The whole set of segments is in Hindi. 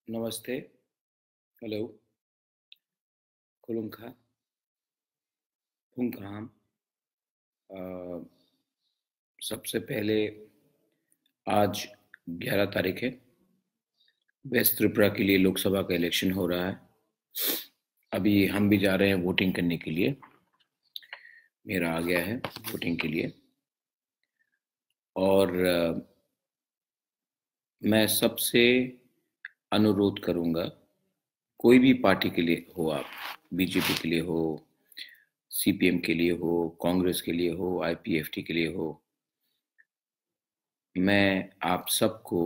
नमस्ते, हेलो, खुलुमखा, फुंगखाम। अ, सबसे पहले आज 11 तारीख है। वेस्ट त्रिपुरा के लिए लोकसभा का इलेक्शन हो रहा है। अभी हम भी जा रहे हैं वोटिंग करने के लिए। मेरा आ गया है वोटिंग के लिए और मैं सबसे अनुरोध करूंगा, कोई भी पार्टी के लिए हो आप, बीजेपी के लिए हो, सीपीएम के लिए हो, कांग्रेस के लिए हो, आईपीएफटी के लिए हो, मैं आप सबको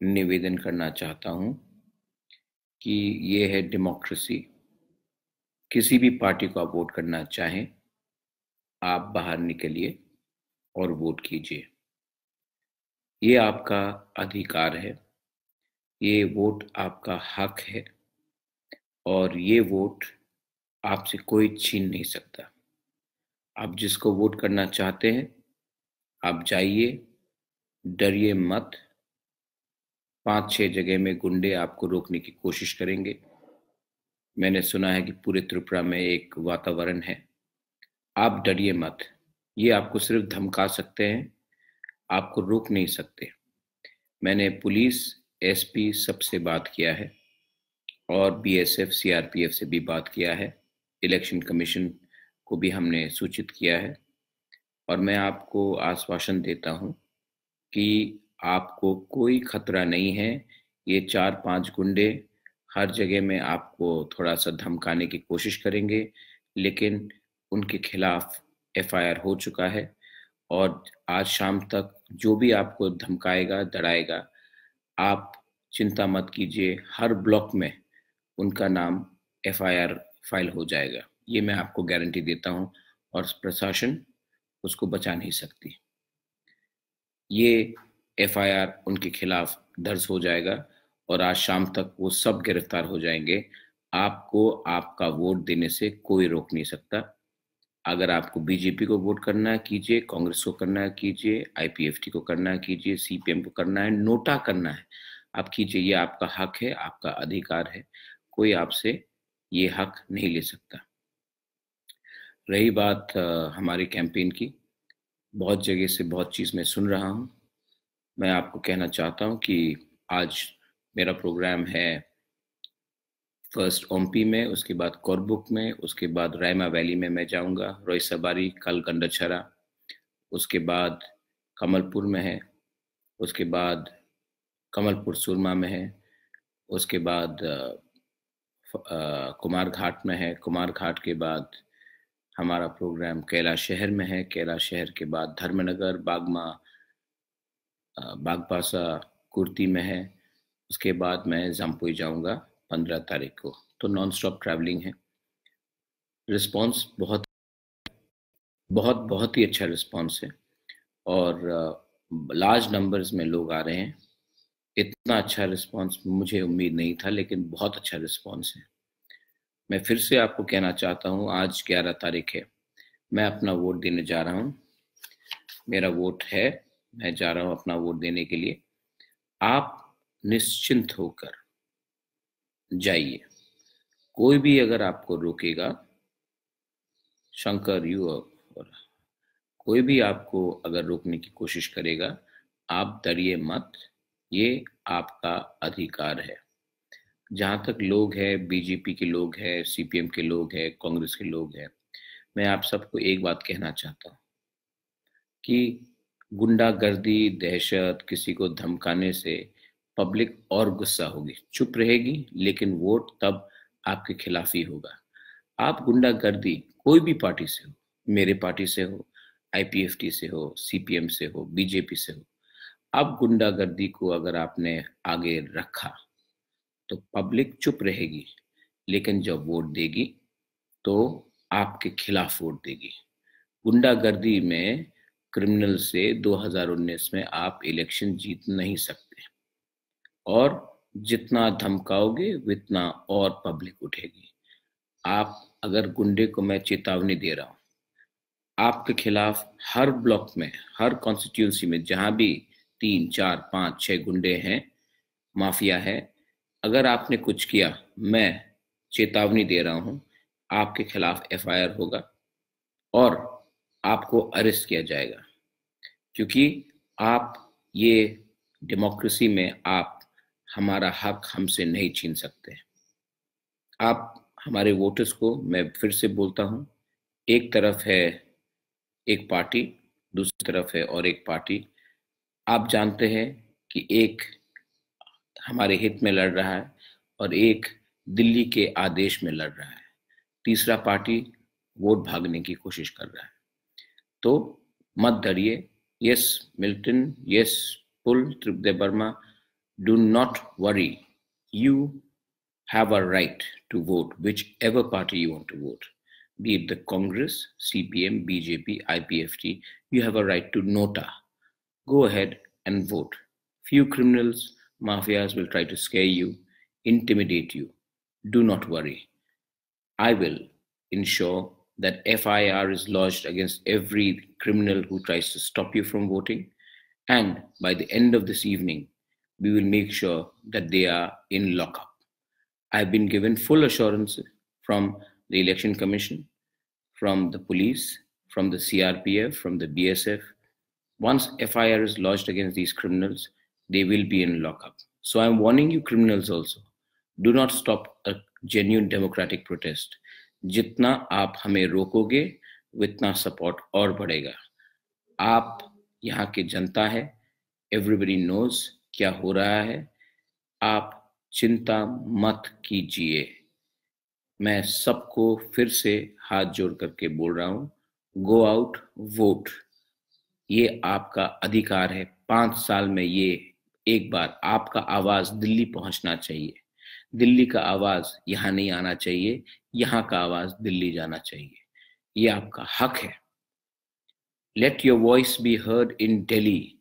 निवेदन करना चाहता हूं कि ये है डेमोक्रेसी। किसी भी पार्टी को आप वोट करना चाहें, आप बाहर निकलिए और वोट कीजिए। ये आपका अधिकार है, ये वोट आपका हक है और ये वोट आपसे कोई छीन नहीं सकता। आप जिसको वोट करना चाहते हैं, आप जाइए, डरिए मत। 5-6 जगह में गुंडे आपको रोकने की कोशिश करेंगे। मैंने सुना है कि पूरे त्रिपुरा में एक वातावरण है। आप डरिए मत। ये आपको सिर्फ धमका सकते हैं, आपको रोक नहीं सकते। मैंने पुलिस, एसपी सबसे बात किया है और बीएसएफ, सीआरपीएफ से भी बात किया है। इलेक्शन कमीशन को भी हमने सूचित किया है और मैं आपको आश्वासन देता हूं कि आपको कोई खतरा नहीं है। ये 4-5 गुंडे हर जगह में आपको थोड़ा सा धमकाने की कोशिश करेंगे, लेकिन उनके खिलाफ एफआईआर हो चुका है और आज शाम तक जो भी आपको धमकाएगा, डराएगा, आप चिंता मत कीजिए। हर ब्लॉक में उनका नाम एफआईआर फाइल हो जाएगा। ये मैं आपको गारंटी देता हूं और प्रशासन उसको बचा नहीं सकती। ये एफआईआर उनके खिलाफ दर्ज हो जाएगा और आज शाम तक वो सब गिरफ्तार हो जाएंगे। आपको आपका वोट देने से कोई रोक नहीं सकता। अगर आपको बीजेपी को वोट करना है कीजिए, कांग्रेस को करना है कीजिए, आईपीएफटी को करना है कीजिए, सीपीएम को करना है, नोटा करना है आप कीजिए। ये आपका हक है, आपका अधिकार है। कोई आपसे ये हक नहीं ले सकता। रही बात हमारी कैंपेन की, बहुत जगह से बहुत चीज़ मैं सुन रहा हूँ। मैं आपको कहना चाहता हूँ कि आज मेरा प्रोग्राम है फर्स्ट ओमपी में, उसके बाद कोरबुक में, उसके बाद रायमा वैली में मैं जाऊंगा, रोई सबारी, कल गंडछरा, उसके बाद कमलपुर में है, उसके बाद कमलपुर सुरमा में है, उसके बाद कुमार घाट में है, कुमार घाट के बाद हमारा प्रोग्राम कैलाश शहर में है, कैलाश शहर के बाद धर्मनगर, बागमा, बागपासा, कुर्ती में है। उसके बाद मैं जम्पुई जाऊंगा 15 तारीख को। तो नॉन स्टॉप ट्रैवलिंग है। रिस्पांस बहुत बहुत बहुत ही अच्छा रिस्पांस है और लार्ज नंबर्स में लोग आ रहे हैं। इतना अच्छा रिस्पांस मुझे उम्मीद नहीं था, लेकिन बहुत अच्छा रिस्पांस है। मैं फिर से आपको कहना चाहता हूँ, आज 11 तारीख है, मैं अपना वोट देने जा रहा हूँ। मेरा वोट है, मैं जा रहा हूँ अपना वोट देने के लिए। आप निश्चिंत होकर जाइए। कोई भी अगर आपको रोकेगा, शंकर यू और कोई भी आपको अगर रोकने की कोशिश करेगा, आप डरिए मत। ये आपका अधिकार है। जहां तक लोग हैं, बीजेपी के लोग हैं, सीपीएम के लोग हैं, कांग्रेस के लोग हैं, मैं आप सबको एक बात कहना चाहता हूँ कि गुंडागर्दी, दहशत, किसी को धमकाने से पब्लिक और गुस्सा होगी, चुप रहेगी, लेकिन वोट तब आपके खिलाफ ही होगा। आप गुंडागर्दी कोई भी पार्टी से हो, मेरे पार्टी से हो, आईपीएफटी से हो, सीपीएम से हो, बीजेपी से हो, अब गुंडागर्दी को अगर आपने आगे रखा तो पब्लिक चुप रहेगी, लेकिन जब वोट देगी तो आपके खिलाफ वोट देगी। गुंडागर्दी में क्रिमिनल से 2019 में आप इलेक्शन जीत नहीं सकते और जितना धमकाओगे उतना और पब्लिक उठेगी। आप अगर गुंडे को, मैं चेतावनी दे रहा हूं, आपके खिलाफ हर ब्लॉक में, हर कॉन्स्टिट्यूंसी में जहां भी 3, 4, 5, 6 गुंडे हैं, माफिया है। अगर आपने कुछ किया, मैं चेतावनी दे रहा हूं, आपके खिलाफ एफआईआर होगा और आपको अरेस्ट किया जाएगा, क्योंकि आप ये डेमोक्रेसी में आप हमारा हक हमसे नहीं छीन सकते। आप हमारे वोटर्स को, मैं फिर से बोलता हूं, एक तरफ है एक पार्टी, दूसरी तरफ है और एक पार्टी। आप जानते हैं कि एक हमारे हित में लड़ रहा है और एक दिल्ली के आदेश में लड़ रहा है। तीसरा पार्टी वोट भागने की कोशिश कर रहा है। तो मत डरिए। यस मिल्टन, यस पुल Tripura Varma, do not worry, you have a right to vote whichever party you want to vote, be it the Congress, CPM, BJP, IPFT. You have a right to nota. Go ahead and vote. Few criminals, mafias will try to scare you, intimidate you. Do not worry. I will ensure that FIR is lodged against every criminal who tries to stop you from voting. And by the end of this evening, we will make sure that they are in lockup. I've been given full assurance from the Election Commission, from the police, from the CRPF, from the BSF. Once FIR is lodged against these criminals, they will be in lockup. So I'm warning you criminals also, do not stop a genuine democratic protest. जितना आप हमें रोकोगे, उतना सपोर्ट और बढ़ेगा। आप यहाँ के जनता है, एवरीबडी नोज क्या हो रहा है। आप चिंता मत कीजिए। मैं सबको फिर से हाथ जोड़ करके बोल रहा हूं, गो आउट, वोट। ये आपका अधिकार है। 5 साल में ये एक बार आपका आवाज दिल्ली पहुंचना चाहिए। दिल्ली का आवाज यहां नहीं आना चाहिए, यहां का आवाज दिल्ली जाना चाहिए। ये आपका हक है। Let your voice be heard in Delhi.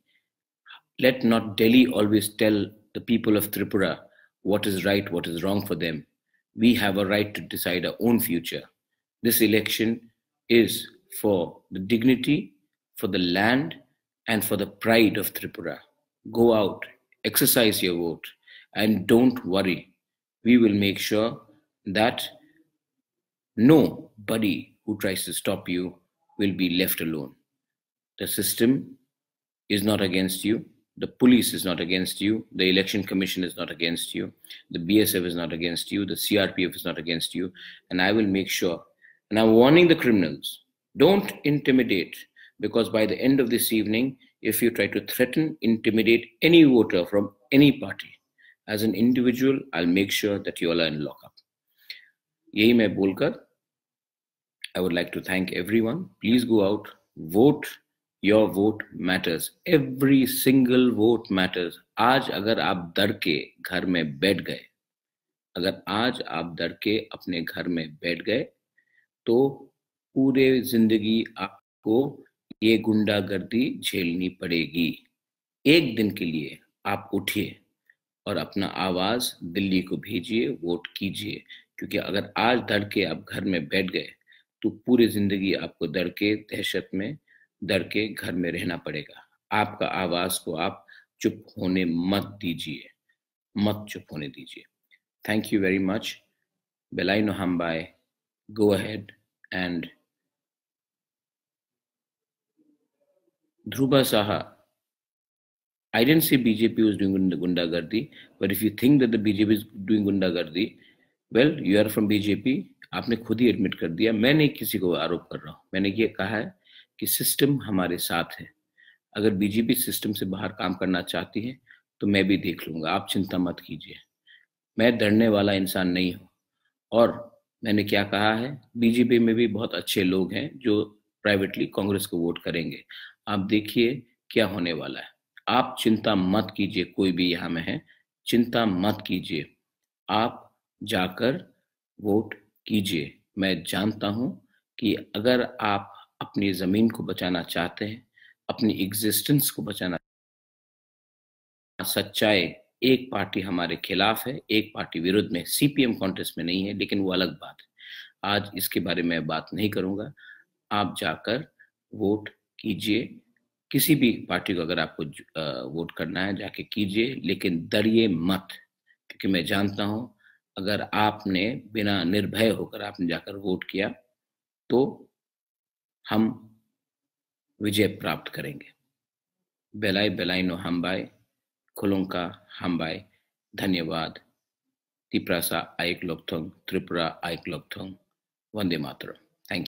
Let not Delhi always tell the people of Tripura what is right, what is wrong for them. We have a right to decide our own future. This election is for the dignity, for the land, and for the pride of Tripura. Go out, exercise your vote, and don't worry. We will make sure that nobody who tries to stop you will be left alone. The system is not against you. The police is not against you. The Election Commission is not against you. The BSF is not against you. The CRPF is not against you. And I will make sure, and I'm warning the criminals, don't intimidate, because by the end of this evening, if you try to threaten, intimidate any voter from any party, as an individual, I'll make sure that you all are in lockup. यही मैं बोलकर, I would like to thank everyone. Please go out, vote. Your vote matters. Every single vote matters. आज अगर आप डर के घर में बैठ गए, अगर आज आप डर के अपने घर में बैठ गए, तो पूरे जिंदगी आपको ये गुंडागर्दी झेलनी पड़ेगी। एक दिन के लिए आप उठिए और अपना आवाज दिल्ली को भेजिए, वोट कीजिए। क्योंकि अगर आज डर के आप घर में बैठ गए, तो पूरी जिंदगी आपको डर के, दहशत में, डर के घर में रहना पड़ेगा। आपका आवाज को आप चुप होने मत दीजिए, मत चुप होने दीजिए। Thank you very much. बेलाई नोहम्बाई, go ahead and Dhruva Saha. I didn't say BJP was doing gundagardi, but if you think that the BJP is doing gundagardi, well, you are from BJP. आपने खुद ही एडमिट कर दिया। मैं नहीं किसी को आरोप कर रहा हूं। मैंने ये कहा है कि सिस्टम हमारे साथ है। अगर बीजेपी सिस्टम से बाहर काम करना चाहती है तो मैं भी देख लूंगा। आप चिंता मत कीजिए। मैं डरने वाला इंसान नहीं हूं। और मैंने क्या कहा है, बीजेपी में भी बहुत अच्छे लोग हैं जो प्राइवेटली कांग्रेस को वोट करेंगे। आप देखिए क्या होने वाला है। आप चिंता मत कीजिए। कोई भी यहाँ में है, चिंता मत कीजिए। आप जाकर वोट कीजिए। मैं जानता हूं कि अगर आप अपनी जमीन को बचाना चाहते हैं, अपनी एग्जिस्टेंस को बचाना, सच्चाई, एक पार्टी हमारे खिलाफ है, एक पार्टी विरुद्ध में, सीपीएम कॉन्टेस्ट में नहीं है, लेकिन वो अलग बात है। आज इसके बारे में बात नहीं करूंगा। आप जाकर वोट कीजिए। किसी भी पार्टी को अगर आपको वोट करना है जाके कीजिए, लेकिन डरिए मत, क्योंकि मैं जानता हूं अगर आपने बिना निर्भय होकर आपने जाकर वोट किया तो हम विजय प्राप्त करेंगे। बेलाई बेलाई नो हम्बाई, खुलुंका हम्बाई। धन्यवाद। तिप्रासा आइक लोकथोंग, त्रिपुरा आइक लोकथोंग। वंदे मातरम।